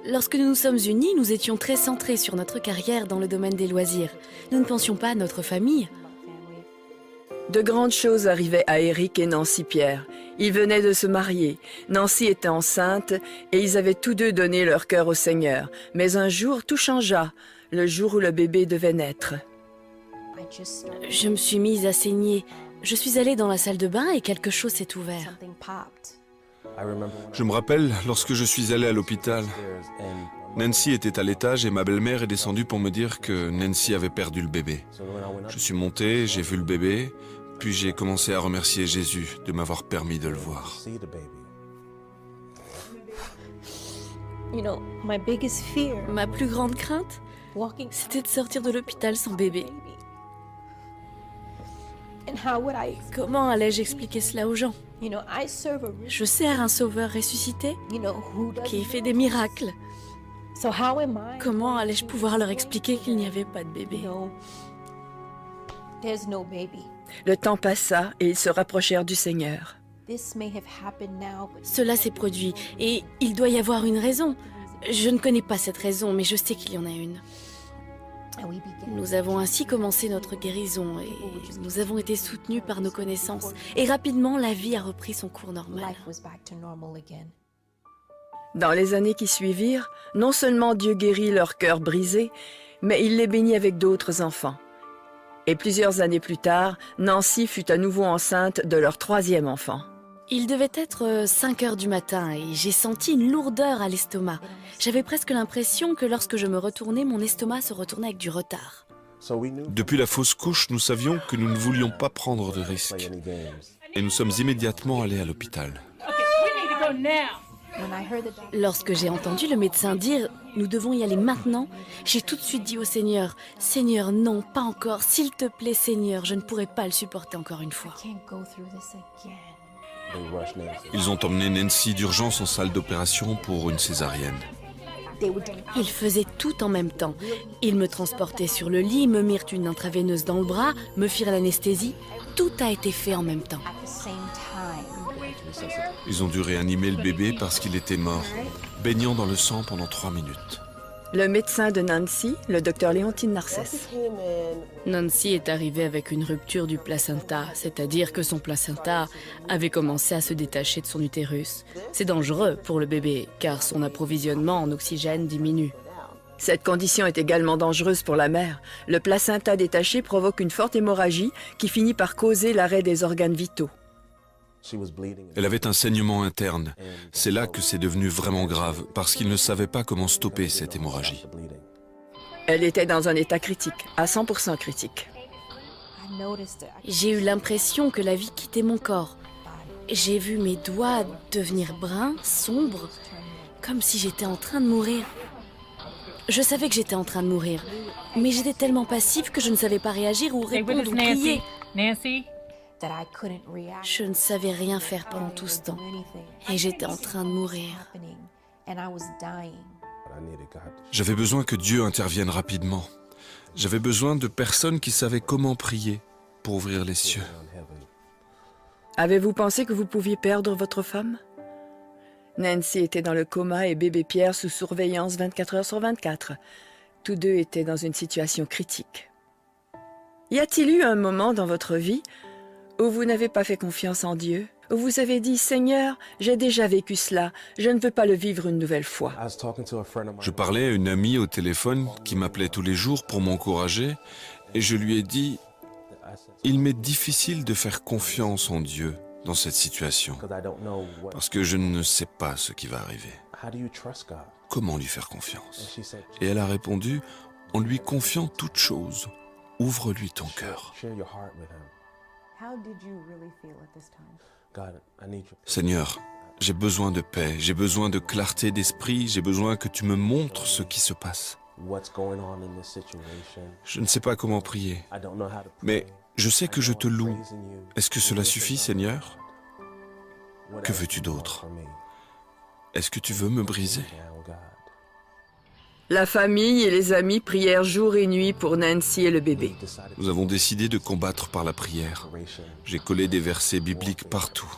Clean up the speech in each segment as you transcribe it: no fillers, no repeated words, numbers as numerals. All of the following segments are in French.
Lorsque nous nous sommes unis, nous étions très centrés sur notre carrière dans le domaine des loisirs. Nous ne pensions pas à notre famille. De grandes choses arrivaient à Eric et Nancy Pierre. Ils venaient de se marier. Nancy était enceinte et ils avaient tous deux donné leur cœur au Seigneur. Mais un jour, tout changea, le jour où le bébé devait naître. Je me suis mise à saigner. Je suis allée dans la salle de bain et quelque chose s'est ouvert. Je me rappelle lorsque je suis allé à l'hôpital. Nancy était à l'étage et ma belle-mère est descendue pour me dire que Nancy avait perdu le bébé. Je suis monté, j'ai vu le bébé, puis j'ai commencé à remercier Jésus de m'avoir permis de le voir. Ma plus grande crainte, c'était de sortir de l'hôpital sans bébé. Comment allais-je expliquer cela aux gens? Je sers un sauveur ressuscité qui fait des miracles. Comment allais-je pouvoir leur expliquer qu'il n'y avait pas de bébé? Le temps passa et ils se rapprochèrent du Seigneur. Cela s'est produit et il doit y avoir une raison. Je ne connais pas cette raison, mais je sais qu'il y en a une. Nous avons ainsi commencé notre guérison et nous avons été soutenus par nos connaissances. Et rapidement, la vie a repris son cours normal. Dans les années qui suivirent, non seulement Dieu guérit leur cœur brisé, mais il les bénit avec d'autres enfants. Et plusieurs années plus tard, Nancy fut à nouveau enceinte de leur troisième enfant. Il devait être 5 heures du matin et j'ai senti une lourdeur à l'estomac. J'avais presque l'impression que lorsque je me retournais, mon estomac se retournait avec du retard. Depuis la fausse couche, nous savions que nous ne voulions pas prendre de risques. Et nous sommes immédiatement allés à l'hôpital. Lorsque j'ai entendu le médecin dire « Nous devons y aller maintenant », j'ai tout de suite dit au Seigneur « Seigneur, non, pas encore. S'il te plaît, Seigneur, je ne pourrai pas le supporter encore une fois. » Ils ont emmené Nancy d'urgence en salle d'opération pour une césarienne. Ils faisaient tout en même temps. Ils me transportaient sur le lit, me mirent une intraveineuse dans le bras, me firent l'anesthésie. Tout a été fait en même temps. Ils ont dû réanimer le bébé parce qu'il était mort, baignant dans le sang pendant 3 minutes. Le médecin de Nancy, le docteur Léontine Narcisse. Nancy est arrivée avec une rupture du placenta, c'est-à-dire que son placenta avait commencé à se détacher de son utérus. C'est dangereux pour le bébé, car son approvisionnement en oxygène diminue. Cette condition est également dangereuse pour la mère. Le placenta détaché provoque une forte hémorragie qui finit par causer l'arrêt des organes vitaux. Elle avait un saignement interne. C'est là que c'est devenu vraiment grave, parce qu'ils ne savaient pas comment stopper cette hémorragie. Elle était dans un état critique, à 100% critique. J'ai eu l'impression que la vie quittait mon corps. J'ai vu mes doigts devenir bruns, sombres, comme si j'étais en train de mourir. Je savais que j'étais en train de mourir, mais j'étais tellement passive que je ne savais pas réagir ou répondre ou crier. Nancy. Je ne savais rien faire pendant tout ce temps. Et j'étais en train de mourir. J'avais besoin que Dieu intervienne rapidement. J'avais besoin de personnes qui savaient comment prier pour ouvrir les cieux. Avez-vous pensé que vous pouviez perdre votre femme? Nancy était dans le coma et bébé Pierre sous surveillance 24 heures sur 24. Tous deux étaient dans une situation critique. Y a-t-il eu un moment dans votre vie où vous n'avez pas fait confiance en Dieu, où vous avez dit « Seigneur, j'ai déjà vécu cela, je ne veux pas le vivre une nouvelle fois ». Je parlais à une amie au téléphone qui m'appelait tous les jours pour m'encourager et je lui ai dit « Il m'est difficile de faire confiance en Dieu dans cette situation parce que je ne sais pas ce qui va arriver. Comment lui faire confiance ?» Et elle a répondu « En lui confiant toute chose, ouvre-lui ton cœur. » Seigneur, j'ai besoin de paix, j'ai besoin de clarté d'esprit, j'ai besoin que tu me montres ce qui se passe. Je ne sais pas comment prier, mais je sais que je te loue. Est-ce que cela suffit, Seigneur? Que veux-tu d'autre? Est-ce que tu veux me briser? La famille et les amis prièrent jour et nuit pour Nancy et le bébé. Nous avons décidé de combattre par la prière. J'ai collé des versets bibliques partout,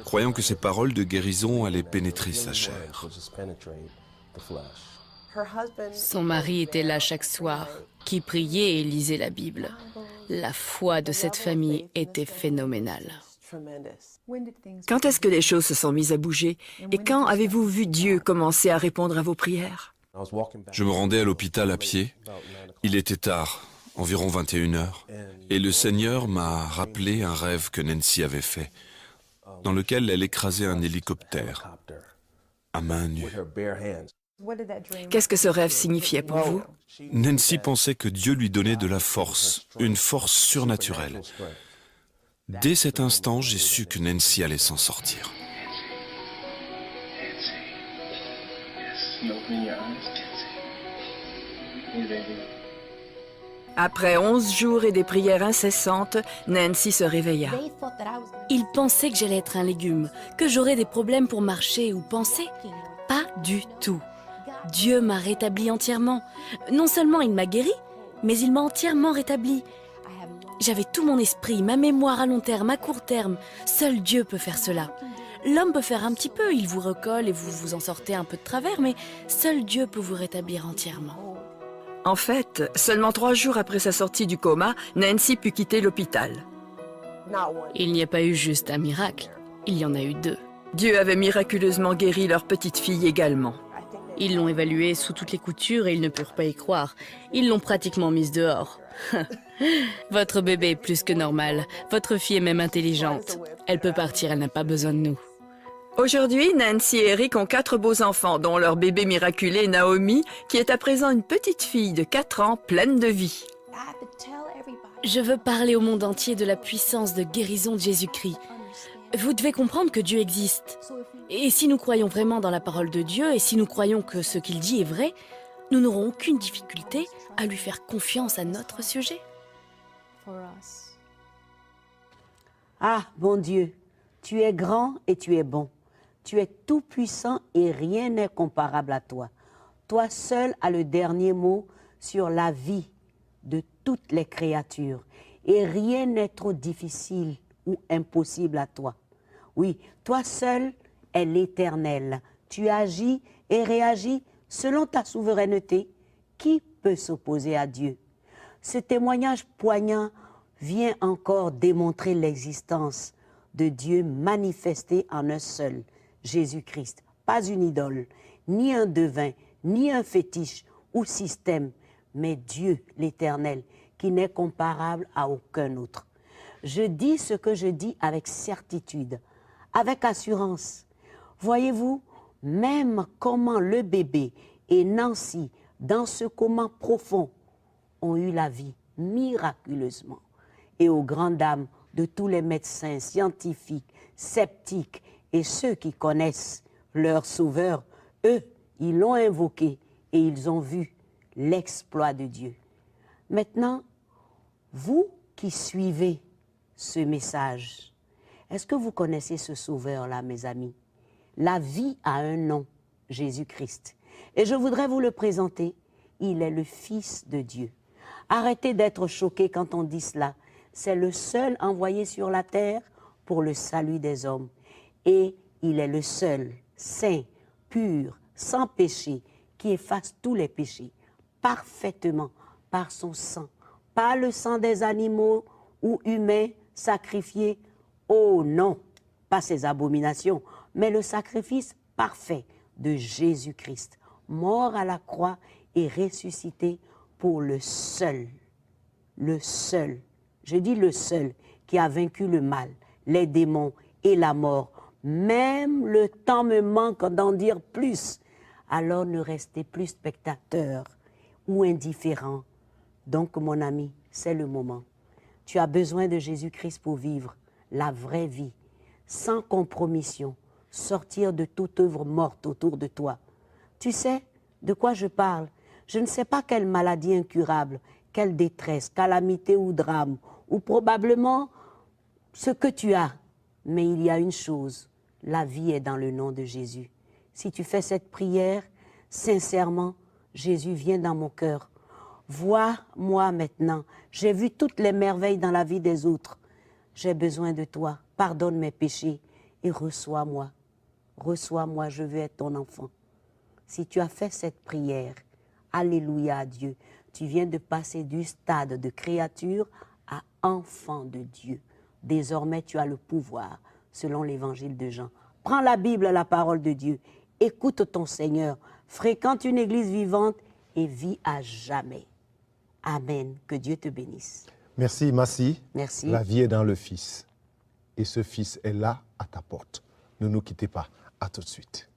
croyant que ces paroles de guérison allaient pénétrer sa chair. Son mari était là chaque soir, qui priait et lisait la Bible. La foi de cette famille était phénoménale. Quand est-ce que les choses se sont mises à bouger? Et quand avez-vous vu Dieu commencer à répondre à vos prières? Je me rendais à l'hôpital à pied. Il était tard, environ 21 heures, et le Seigneur m'a rappelé un rêve que Nancy avait fait, dans lequel elle écrasait un hélicoptère à main nue. Qu'est-ce que ce rêve signifiait pour vous? Nancy pensait que Dieu lui donnait de la force, une force surnaturelle. Dès cet instant, j'ai su que Nancy allait s'en sortir. Après 11 jours et des prières incessantes, Nancy se réveilla. Ils pensaient que j'allais être un légume, que j'aurais des problèmes pour marcher ou penser. Pas du tout. Dieu m'a rétabli entièrement. Non seulement il m'a guéri, mais il m'a entièrement rétabli. J'avais tout mon esprit, ma mémoire à long terme, à court terme. Seul Dieu peut faire cela. L'homme peut faire un petit peu, il vous recolle et vous vous en sortez un peu de travers, mais seul Dieu peut vous rétablir entièrement. En fait, seulement 3 jours après sa sortie du coma, Nancy put quitter l'hôpital. Il n'y a pas eu juste un miracle, il y en a eu 2. Dieu avait miraculeusement guéri leur petite fille également. Ils l'ont évaluée sous toutes les coutures et ils ne purent pas y croire. Ils l'ont pratiquement mise dehors. Votre bébé est plus que normal. Votre fille est même intelligente. Elle peut partir, elle n'a pas besoin de nous. Aujourd'hui, Nancy et Eric ont 4 beaux enfants, dont leur bébé miraculé Naomi, qui est à présent une petite fille de 4 ans pleine de vie. Je veux parler au monde entier de la puissance de guérison de Jésus-Christ. Vous devez comprendre que Dieu existe. Et si nous croyons vraiment dans la parole de Dieu, et si nous croyons que ce qu'il dit est vrai, nous n'aurons aucune difficulté à lui faire confiance à notre sujet. Ah, bon Dieu, tu es grand et tu es bon. Tu es tout puissant et rien n'est comparable à toi. Toi seul as le dernier mot sur la vie de toutes les créatures. Et rien n'est trop difficile ou impossible à toi. Oui, toi seul es l'Éternel. Tu agis et réagis selon ta souveraineté. Qui peut s'opposer à Dieu? Ce témoignage poignant vient encore démontrer l'existence de Dieu manifesté en un seul, Jésus-Christ. Pas une idole, ni un devin, ni un fétiche ou système, mais Dieu l'Éternel, qui n'est comparable à aucun autre. Je dis ce que je dis avec certitude, avec assurance. Voyez-vous, même comment le bébé et Nancy, dans ce coma profond, ont eu la vie miraculeusement. Et aux grandes dames de tous les médecins scientifiques, sceptiques et ceux qui connaissent leur sauveur, eux, ils l'ont invoqué et ils ont vu l'exploit de Dieu. Maintenant, vous qui suivez ce message, est-ce que vous connaissez ce sauveur-là, mes amis? La vie a un nom, Jésus-Christ. Et je voudrais vous le présenter. Il est le Fils de Dieu. Arrêtez d'être choqués quand on dit cela. C'est le seul envoyé sur la terre pour le salut des hommes. Et il est le seul, saint, pur, sans péché, qui efface tous les péchés, parfaitement, par son sang. Pas le sang des animaux ou humains sacrifiés. Oh non, pas ces abominations, mais le sacrifice parfait de Jésus-Christ, mort à la croix et ressuscité pour le seul, je dis le seul, qui a vaincu le mal, les démons et la mort. Même le temps me manque d'en dire plus. Alors ne restez plus spectateur ou indifférent. Donc mon ami, c'est le moment. Tu as besoin de Jésus-Christ pour vivre la vraie vie, sans compromission, sortir de toute œuvre morte autour de toi. Tu sais de quoi je parle? Je ne sais pas quelle maladie incurable, quelle détresse, calamité ou drame, ou probablement ce que tu as. Mais il y a une chose, la vie est dans le nom de Jésus. Si tu fais cette prière, sincèrement, Jésus vient dans mon cœur. Vois-moi maintenant, j'ai vu toutes les merveilles dans la vie des autres. J'ai besoin de toi, pardonne mes péchés et reçois-moi. Reçois-moi, je veux être ton enfant. Si tu as fait cette prière, alléluia à Dieu, tu viens de passer du stade de créature à enfant de Dieu. Désormais, tu as le pouvoir, selon l'évangile de Jean. Prends la Bible, la parole de Dieu. Écoute ton Seigneur. Fréquente une église vivante et vis à jamais. Amen. Que Dieu te bénisse. Merci, Massi. Merci. La vie est dans le Fils. Et ce Fils est là, à ta porte. Ne nous quittez pas. À tout de suite.